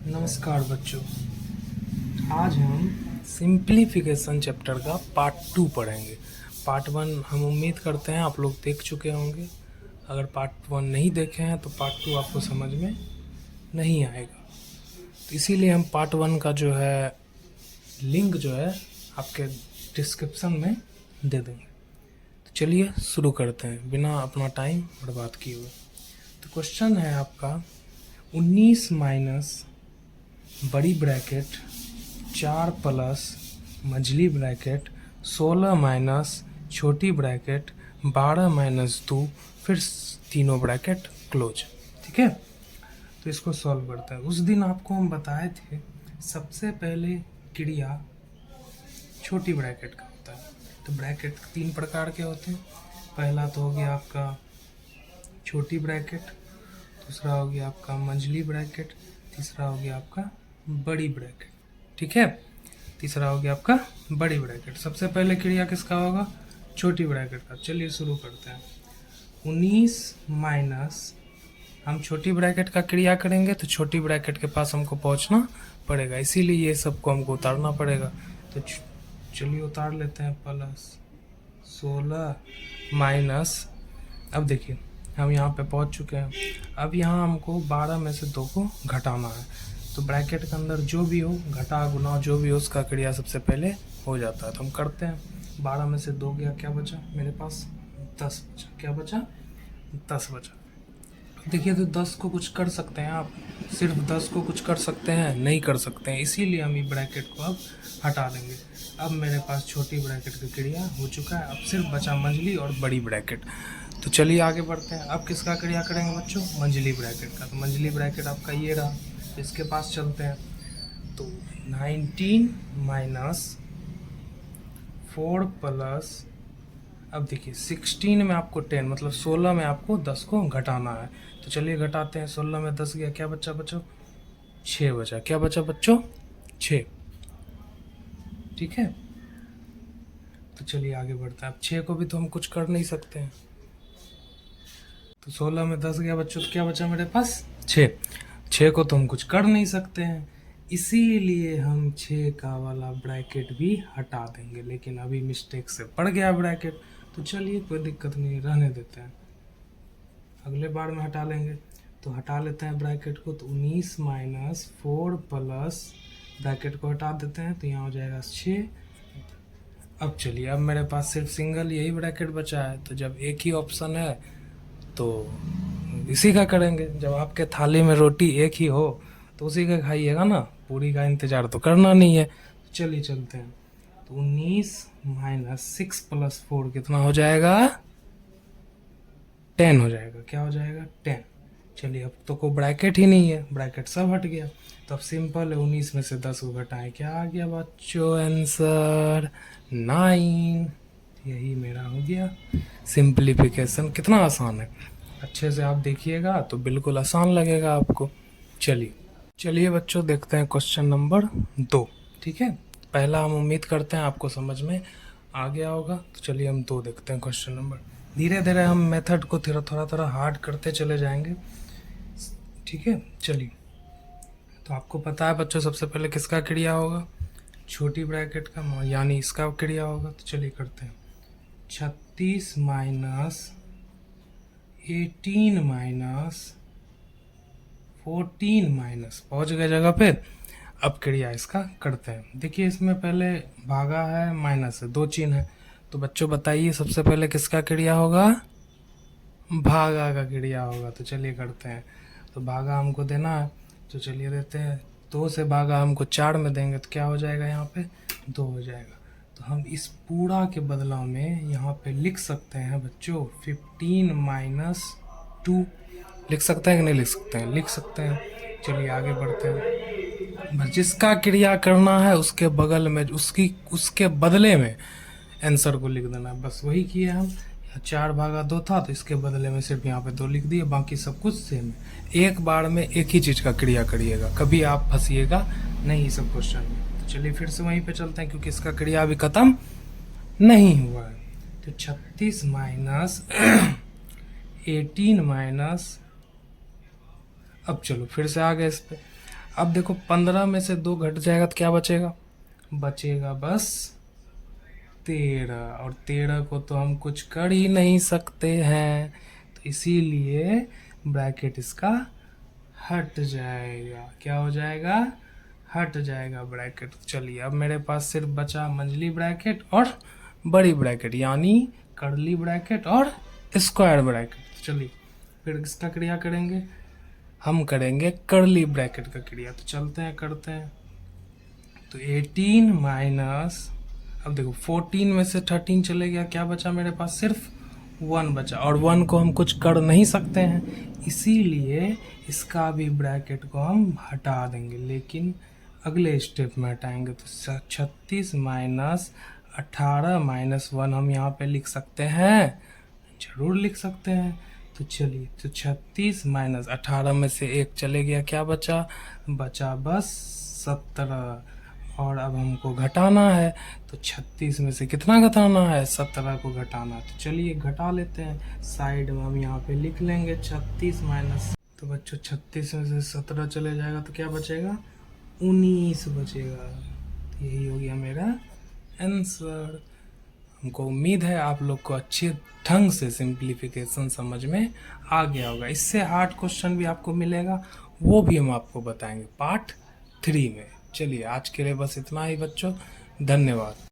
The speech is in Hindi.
नमस्कार बच्चों। आज हम सिंप्लीफिकेशन चैप्टर का पार्ट 2 पढ़ेंगे। पार्ट 1 हम उम्मीद करते हैं आप लोग देख चुके होंगे। अगर पार्ट 1 नहीं देखे हैं तो पार्ट 2 आपको समझ में नहीं आएगा, तो इसीलिए हम पार्ट 1 का जो है लिंक जो है आपके डिस्क्रिप्शन में दे देंगे। तो चलिए शुरू करते हैं बिना अपना टाइम बर्बाद किए हुए। तो क्वेश्चन है आपका 19 माइनस बड़ी ब्रैकेट 4 प्लस मझली ब्रैकेट 16 माइनस छोटी ब्रैकेट 12 माइनस 2 फिर तीनों ब्रैकेट क्लोज। ठीक है, तो इसको सॉल्व करते हैं। उस दिन आपको हम बताए थे सबसे पहले क्रिया छोटी ब्रैकेट का होता है। तो ब्रैकेट 3 प्रकार के होते हैं। पहला तो हो गया आपका छोटी ब्रैकेट, दूसरा हो गया आपका मंझली ब्रैकेट, तीसरा हो गया आपका बड़ी ब्रैकेट। ठीक है, तीसरा हो गया आपका बड़ी ब्रैकेट। सबसे पहले क्रिया किसका होगा? छोटी ब्रैकेट का। चलिए शुरू करते हैं। 19 माइनस, हम छोटी ब्रैकेट का क्रिया करेंगे तो छोटी ब्रैकेट के पास हमको पहुंचना पड़ेगा, इसीलिए ये सबको हमको उतारना पड़ेगा। तो चलिए उतार लेते हैं। प्लस 16 माइनस, अब देखिए हम यहाँ पे पहुँच चुके हैं। अब यहाँ हमको 12 में से 2 को घटाना है। तो ब्रैकेट के अंदर जो भी हो, घटा गुना जो भी हो, उसका क्रिया सबसे पहले हो जाता है। तो हम करते हैं। 12 में से 2 गया, क्या बचा मेरे पास? 10 बचा। क्या बचा? 10 बचा। देखिए, तो 10 को कुछ कर सकते हैं आप? सिर्फ 10 को कुछ कर सकते हैं? नहीं कर सकते हैं, इसीलिए हम ये ब्रैकेट को अब हटा देंगे। अब मेरे पास छोटी ब्रैकेट की क्रिया हो चुका है। अब सिर्फ बचा मंझली और बड़ी ब्रैकेट। तो चलिए आगे बढ़ते हैं। अब किसका क्रिया करेंगे बच्चों? मंझली ब्रैकेट का। तो मंझली ब्रैकेट आपका ये रहा, इसके पास चलते हैं। तो 19 माइनस 4 प्लस, अब देखिए 16 में आपको 10 मतलब 16 में आपको 10 को घटाना है। तो चलिए घटाते हैं। 16 में 10 गया, क्या बचा बच्चों? 6 बचा। क्या बचा बच्चों? 6। ठीक है, तो चलिए आगे बढ़ते हैं। अब 6 को भी तो हम कुछ कर नहीं सकते हैं। तो 16 में 10 गया बच्चों, तो क्या बचा मेरे पास? 6। 6 को तो हम कुछ कर नहीं सकते हैं, इसीलिए हम 6 का वाला ब्रैकेट भी हटा देंगे। लेकिन अभी मिस्टेक से पड़ गया ब्रैकेट, तो चलिए कोई दिक्कत नहीं, रहने देते हैं, अगले बार में हटा लेंगे। तो हटा लेते हैं ब्रैकेट को। तो 19 माइनस 4 प्लस, ब्रैकेट को हटा देते हैं तो यहाँ हो जाएगा 6। अब चलिए, अब मेरे पास सिर्फ सिंगल यही ब्रैकेट बचा है। तो जब एक ही ऑप्शन है तो इसी का करेंगे। जब आपके थाली में रोटी एक ही हो तो उसी का खाइएगा ना, पूरी का इंतजार तो करना नहीं है। चलिए चलते हैं। तो 19 माइनस 6 प्लस 4 कितना हो जाएगा? 10 हो जाएगा। क्या हो जाएगा? 10। चलिए, अब तो कोई ब्रैकेट ही नहीं है, ब्रैकेट सब हट गया। तो अब सिंपल है, 19 में से 10 को घटाएं, क्या आ गया बच्चों? आंसर 9। यही मेरा हो गया सिंप्लीफिकेशन। कितना आसान है, अच्छे से आप देखिएगा तो बिल्कुल आसान लगेगा आपको। चलिए बच्चों, देखते हैं क्वेश्चन नंबर 2। ठीक है, पहला हम उम्मीद करते हैं आपको समझ में आ गया होगा। तो चलिए हम 2 देखते हैं क्वेश्चन नंबर। धीरे धीरे हम मेथड को थोड़ा हार्ड करते चले जाएंगे। ठीक है, चलिए। तो आपको पता है बच्चों, सबसे पहले किसका क्रिया होगा? छोटी ब्रैकेट का, यानी इसका क्रिया होगा। तो चलिए करते हैं। 36 माइनस 18 माइनस 14 माइनस, पहुंच गए जगह पे। अब क्रिया इसका करते हैं। देखिए, इसमें पहले भागा है, माइनस है, 2 चिन्ह है। तो बच्चों बताइए सबसे पहले किसका क्रिया होगा? भागा का क्रिया होगा। तो चलिए करते हैं। तो भागा हमको देना है, तो चलिए देते हैं। 2 से भागा हमको 4 में देंगे तो क्या हो जाएगा? यहाँ पे 2 हो जाएगा। तो हम इस पूरा के बदलाव में यहाँ पे लिख सकते हैं बच्चों 15 माइनस 2। लिख सकते हैं कि नहीं लिख सकते हैं? लिख सकते हैं। चलिए आगे बढ़ते हैं। बस जिसका क्रिया करना है उसके बगल में, उसके बदले में आंसर को लिख देना है। बस वही किए हम। 4 भागा 2 था तो इसके बदले में सिर्फ यहाँ पे 2 लिख दिए, बाकी सब कुछ सेम है। एक बार में एक ही चीज़ का क्रिया करिएगा, कभी आप फंसिएगा नहीं सब क्वेश्चन में। तो चलिए फिर से वहीं पे चलते हैं, क्योंकि इसका क्रिया अभी ख़त्म नहीं हुआ है। तो 36 माइनस 18 माइनस, अब चलो फिर से आ गए इस पे। अब देखो 15 में से 2 घट जाएगा तो क्या बचेगा, बचेगा बस 13, और 13 को तो हम कुछ कर ही नहीं सकते हैं, तो इसीलिए ब्रैकेट इसका हट जाएगा। क्या हो जाएगा, हट जाएगा ब्रैकेट। चलिए अब मेरे पास सिर्फ बचा मंझली ब्रैकेट और बड़ी ब्रैकेट, यानी कर्ली ब्रैकेट और स्क्वायर ब्रैकेट। चलिए फिर इसका क्रिया करेंगे, हम करेंगे कर्ली ब्रैकेट का क्रिया। तो चलते हैं करते हैं। तो 18 माइनस, अब देखो 14 में से 13 चले गया, क्या बचा मेरे पास, सिर्फ 1 बचा, और 1 को हम कुछ कर नहीं सकते हैं, इसीलिए इसका भी ब्रैकेट को हम हटा देंगे, लेकिन अगले स्टेप में हटाएंगे। तो 36 माइनस 18 माइनस 1 हम यहाँ पे लिख सकते हैं, जरूर लिख सकते हैं। तो चलिए, तो 36 माइनस 18 में से 1 चले गया, क्या बचा, बचा बस 17, और अब हमको घटाना है। तो 36 में से कितना घटाना है, 17 को घटाना है। तो चलिए घटा लेते हैं, साइड में हम यहाँ पे लिख लेंगे 36 माइनस, तो बच्चों 36 में से 17 चले जाएगा तो क्या बचेगा, 19 बचेगा। तो यही हो गया मेरा आंसर। हमको उम्मीद है आप लोग को अच्छे ढंग से सिंप्लीफिकेशन समझ में आ गया होगा। इससे हार्ड क्वेश्चन भी आपको मिलेगा, वो भी हम आपको बताएंगे पार्ट 3 में। चलिए आज के लिए बस इतना ही बच्चों, धन्यवाद।